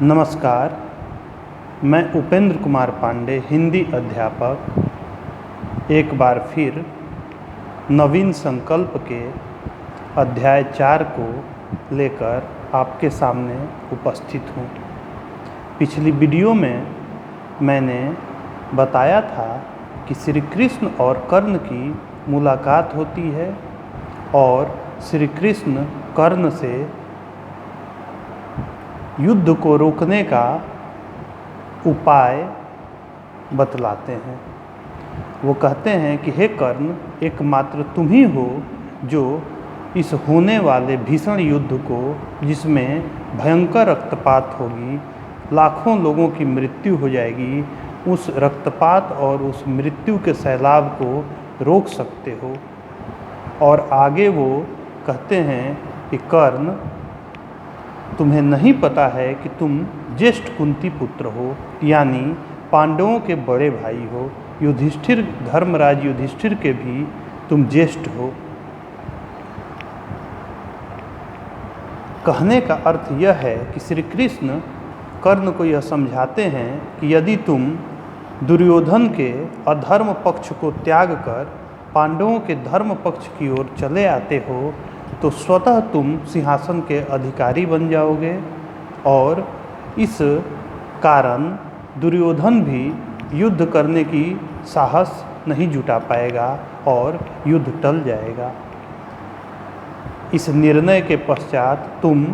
नमस्कार, मैं उपेंद्र कुमार पांडे, हिंदी अध्यापक, एक बार फिर नवीन संकल्प के अध्याय 4 को लेकर आपके सामने उपस्थित हूँ। पिछली वीडियो में मैंने बताया था कि श्री कृष्ण और कर्ण की मुलाकात होती है और श्री कृष्ण कर्ण से युद्ध को रोकने का उपाय बतलाते हैं। वो कहते हैं कि हे कर्ण, एकमात्र तुम ही हो जो इस होने वाले भीषण युद्ध को, जिसमें भयंकर रक्तपात होगी, लाखों लोगों की मृत्यु हो जाएगी, उस रक्तपात और उस मृत्यु के सैलाब को रोक सकते हो। और आगे वो कहते हैं कि कर्ण, तुम्हें नहीं पता है कि तुम ज्येष्ठ कुंती पुत्र हो, यानी पांडवों के बड़े भाई हो। युधिष्ठिर, धर्मराज युधिष्ठिर के भी तुम ज्येष्ठ हो। कहने का अर्थ यह है कि श्री कृष्ण कर्ण को यह समझाते हैं कि यदि तुम दुर्योधन के अधर्म पक्ष को त्याग कर पांडवों के धर्म पक्ष की ओर चले आते हो तो स्वतः तुम सिंहासन के अधिकारी बन जाओगे और इस कारण दुर्योधन भी युद्ध करने की साहस नहीं जुटा पाएगा और युद्ध टल जाएगा। इस निर्णय के पश्चात तुम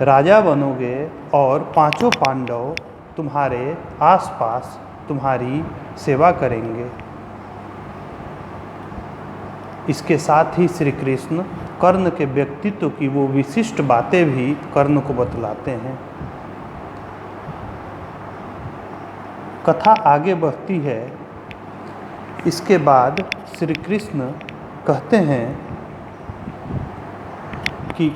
राजा बनोगे और पांचों पांडव तुम्हारे आसपास तुम्हारी सेवा करेंगे। इसके साथ ही श्री कृष्ण कर्ण के व्यक्तित्व की वो विशिष्ट बातें भी कर्ण को बतलाते हैं। कथा आगे बढ़ती है। इसके बाद श्री कृष्ण कहते हैं कि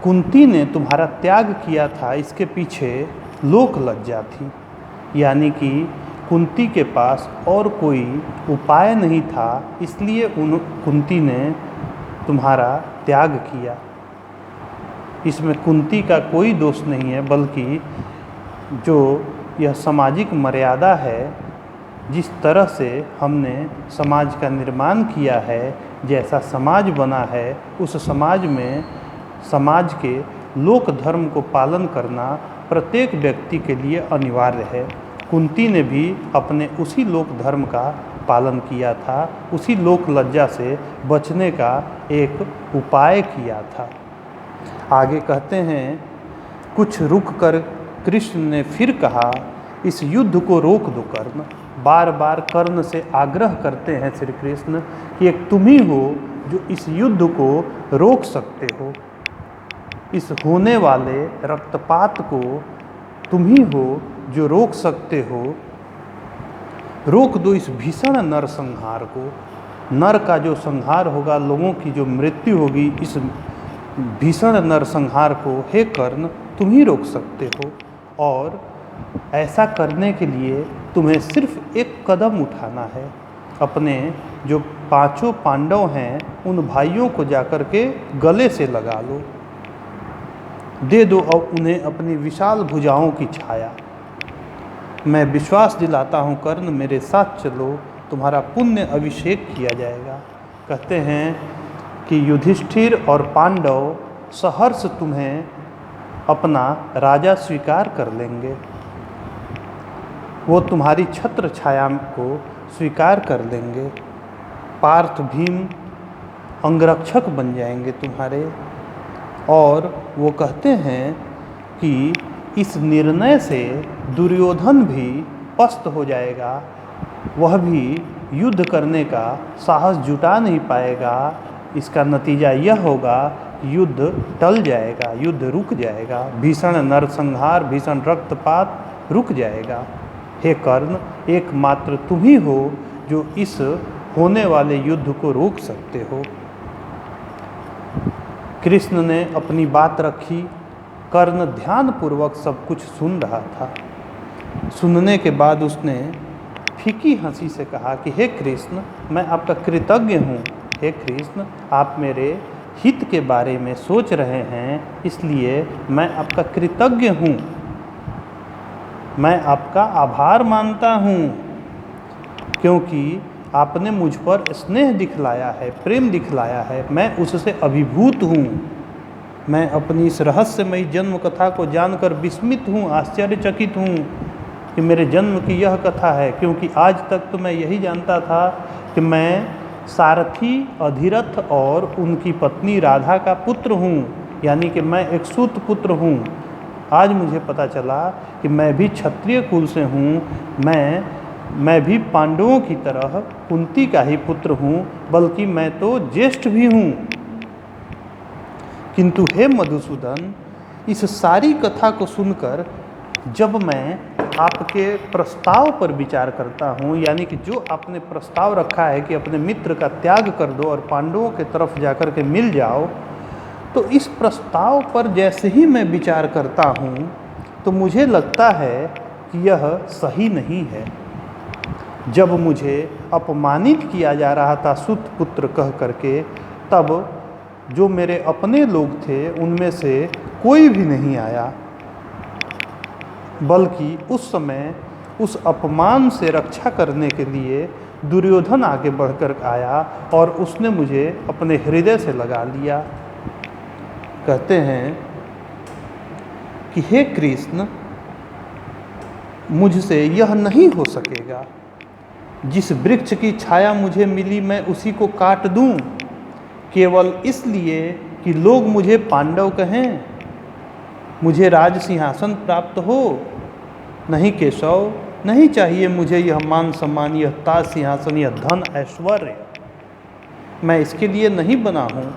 कुंती ने तुम्हारा त्याग किया था, इसके पीछे लोक लज्जा थी, यानी कि कुंती के पास और कोई उपाय नहीं था, इसलिए कुंती ने तुम्हारा त्याग किया। इसमें कुंती का कोई दोष नहीं है, बल्कि जो यह सामाजिक मर्यादा है, जिस तरह से हमने समाज का निर्माण किया है, जैसा समाज बना है, उस समाज में समाज के लोक धर्म को पालन करना प्रत्येक व्यक्ति के लिए अनिवार्य है। कुंती ने भी अपने उसी लोक धर्म का पालन किया था, उसी लोक लज्जा से बचने का एक उपाय किया था। आगे कहते हैं, कुछ रुक कर कृष्ण ने फिर कहा, इस युद्ध को रोक दो कर्ण। बार बार कर्ण से आग्रह करते हैं श्री कृष्ण कि एक तुम ही हो जो इस युद्ध को रोक सकते हो, इस होने वाले रक्तपात को तुम ही हो जो रोक सकते हो। रोक दो इस भीषण नरसंहार को। नर का जो संहार होगा, लोगों की जो मृत्यु होगी, इस भीषण नरसंहार को हे कर्ण तुम ही रोक सकते हो। और ऐसा करने के लिए तुम्हें सिर्फ एक कदम उठाना है। अपने जो पांचों पांडव हैं, उन भाइयों को जाकर के गले से लगा लो, दे दो और उन्हें अपनी विशाल भुजाओं की छाया। मैं विश्वास दिलाता हूँ कर्ण, मेरे साथ चलो, तुम्हारा पुण्य अभिषेक किया जाएगा। कहते हैं कि युधिष्ठिर और पांडव सहर्ष तुम्हें अपना राजा स्वीकार कर लेंगे। वो तुम्हारी छत्र छाया को स्वीकार कर लेंगे। पार्थ भीम अंगरक्षक बन जाएंगे तुम्हारे। और वो कहते हैं कि इस निर्णय से दुर्योधन भी पस्त हो जाएगा, वह भी युद्ध करने का साहस जुटा नहीं पाएगा। इसका नतीजा यह होगा, युद्ध टल जाएगा, युद्ध रुक जाएगा, भीषण नरसंहार, भीषण रक्तपात रुक जाएगा। हे कर्ण, एकमात्र तुम ही हो जो इस होने वाले युद्ध को रोक सकते हो। कृष्ण ने अपनी बात रखी। कर्ण ध्यानपूर्वक सब कुछ सुन रहा था। सुनने के बाद उसने फीकी हंसी से कहा कि हे कृष्ण, मैं आपका कृतज्ञ हूँ। हे कृष्ण, आप मेरे हित के बारे में सोच रहे हैं, इसलिए मैं आपका कृतज्ञ हूँ। मैं आपका आभार मानता हूँ, क्योंकि आपने मुझ पर स्नेह दिखलाया है, प्रेम दिखलाया है। मैं उससे अभिभूत हूँ। मैं अपनी इस रहस्यमयी जन्म कथा को जानकर विस्मित हूँ, आश्चर्यचकित हूँ कि मेरे जन्म की यह कथा है, क्योंकि आज तक तो मैं यही जानता था कि मैं सारथी अधिरथ और उनकी पत्नी राधा का पुत्र हूँ, यानी कि मैं एक सूत पुत्र हूँ। आज मुझे पता चला कि मैं भी क्षत्रिय कुल से हूँ, मैं भी पांडवों की तरह कुंती का ही पुत्र हूँ, बल्कि मैं तो ज्येष्ठ भी हूँ। किंतु हे मधुसूदन, इस सारी कथा को सुनकर जब मैं आपके प्रस्ताव पर विचार करता हूँ, यानी कि जो आपने प्रस्ताव रखा है कि अपने मित्र का त्याग कर दो और पांडवों के तरफ जाकर के मिल जाओ, तो इस प्रस्ताव पर जैसे ही मैं विचार करता हूँ तो मुझे लगता है कि यह सही नहीं है। जब मुझे अपमानित किया जा रहा था सुत पुत्र कह करके, तब जो मेरे अपने लोग थे उनमें से कोई भी नहीं आया, बल्कि उस समय उस अपमान से रक्षा करने के लिए दुर्योधन आगे बढ़कर आया और उसने मुझे अपने हृदय से लगा लिया। कहते हैं कि हे कृष्ण, मुझसे यह नहीं हो सकेगा। जिस वृक्ष की छाया मुझे मिली मैं उसी को काट दूं, केवल इसलिए कि लोग मुझे पांडव कहें, मुझे राज सिंहासन प्राप्त हो। नहीं केशव, नहीं चाहिए मुझे यह मान सम्मान, यह ताज सिंहासन, यह धन ऐश्वर्य। मैं इसके लिए नहीं बना हूँ।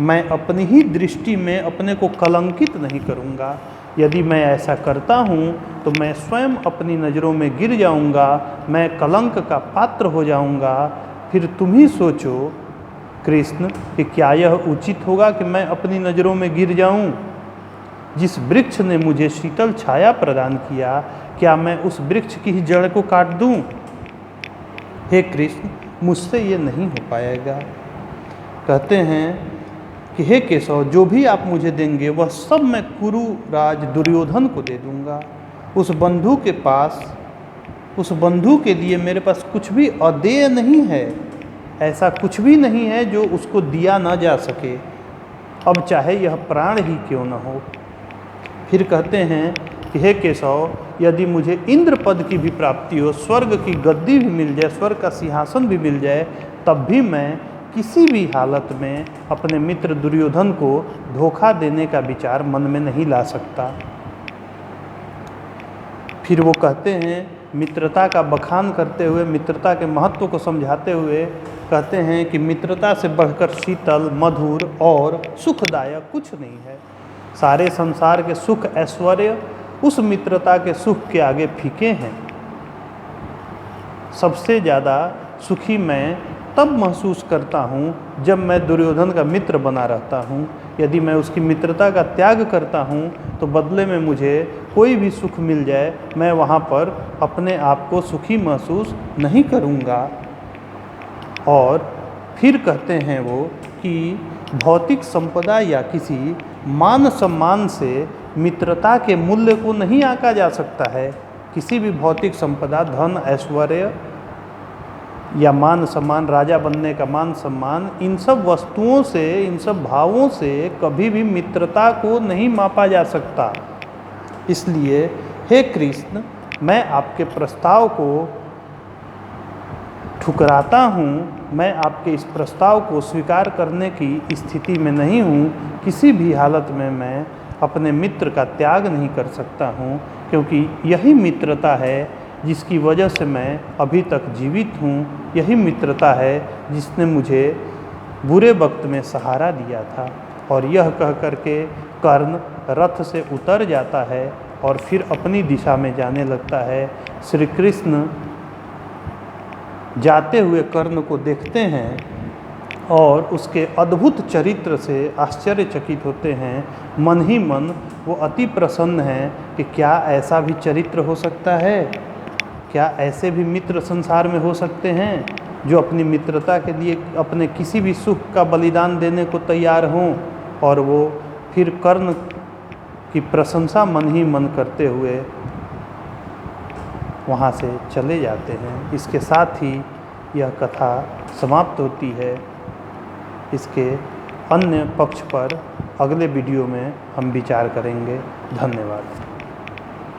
मैं अपनी ही दृष्टि में अपने को कलंकित नहीं करूँगा। यदि मैं ऐसा करता हूँ तो मैं स्वयं अपनी नज़रों में गिर जाऊँगा, मैं कलंक का पात्र हो जाऊँगा। फिर तुम ही सोचो कृष्ण कि क्या यह उचित होगा कि मैं अपनी नज़रों में गिर जाऊँ। जिस वृक्ष ने मुझे शीतल छाया प्रदान किया, क्या मैं उस वृक्ष की ही जड़ को काट दूँ? हे कृष्ण, मुझसे ये नहीं हो पाएगा। कहते हैं कि हे केशव, जो भी आप मुझे देंगे वह सब मैं कुरु राज दुर्योधन को दे दूंगा। उस बंधु के पास, उस बंधु के लिए मेरे पास कुछ भी अदेय नहीं है। ऐसा कुछ भी नहीं है जो उसको दिया ना जा सके, अब चाहे यह प्राण ही क्यों न हो। फिर कहते हैं कि हे केशव, यदि मुझे इंद्र पद की भी प्राप्ति हो, स्वर्ग की गद्दी भी मिल जाए, स्वर्ग का सिंहासन भी मिल जाए, तब भी मैं किसी भी हालत में अपने मित्र दुर्योधन को धोखा देने का विचार मन में नहीं ला सकता। फिर वो कहते हैं, मित्रता का बखान करते हुए, मित्रता के महत्व को समझाते हुए कहते हैं कि मित्रता से बढ़कर शीतल, मधुर और सुखदायक कुछ नहीं है। सारे संसार के सुख ऐश्वर्य उस मित्रता के सुख के आगे फीके हैं। सबसे ज़्यादा सुखी मैं तब महसूस करता हूँ जब मैं दुर्योधन का मित्र बना रहता हूँ। यदि मैं उसकी मित्रता का त्याग करता हूँ तो बदले में मुझे कोई भी सुख मिल जाए, मैं वहाँ पर अपने आप को सुखी महसूस नहीं करूँगा। और फिर कहते हैं वो कि भौतिक संपदा या किसी मान सम्मान से मित्रता के मूल्य को नहीं आंका जा सकता है। किसी भी भौतिक संपदा, धन, ऐश्वर्य या मान सम्मान, राजा बनने का मान सम्मान, इन सब वस्तुओं से, इन सब भावों से कभी भी मित्रता को नहीं मापा जा सकता। इसलिए हे कृष्ण, मैं आपके प्रस्ताव को ठुकराता हूँ। मैं आपके इस प्रस्ताव को स्वीकार करने की स्थिति में नहीं हूँ। किसी भी हालत में मैं अपने मित्र का त्याग नहीं कर सकता हूँ, क्योंकि यही मित्रता है जिसकी वजह से मैं अभी तक जीवित हूँ। यही मित्रता है जिसने मुझे बुरे वक्त में सहारा दिया था। और यह कह कर के कर्ण रथ से उतर जाता है और फिर अपनी दिशा में जाने लगता है। श्री कृष्ण जाते हुए कर्ण को देखते हैं और उसके अद्भुत चरित्र से आश्चर्यचकित होते हैं। मन ही मन वो अति प्रसन्न हैं कि क्या ऐसा भी चरित्र हो सकता है, क्या ऐसे भी मित्र संसार में हो सकते हैं जो अपनी मित्रता के लिए अपने किसी भी सुख का बलिदान देने को तैयार हों। और वो फिर कर्ण की प्रशंसा मन ही मन करते हुए वहाँ से चले जाते हैं। इसके साथ ही यह कथा समाप्त होती है। इसके अन्य पक्ष पर अगले वीडियो में हम विचार करेंगे। धन्यवाद।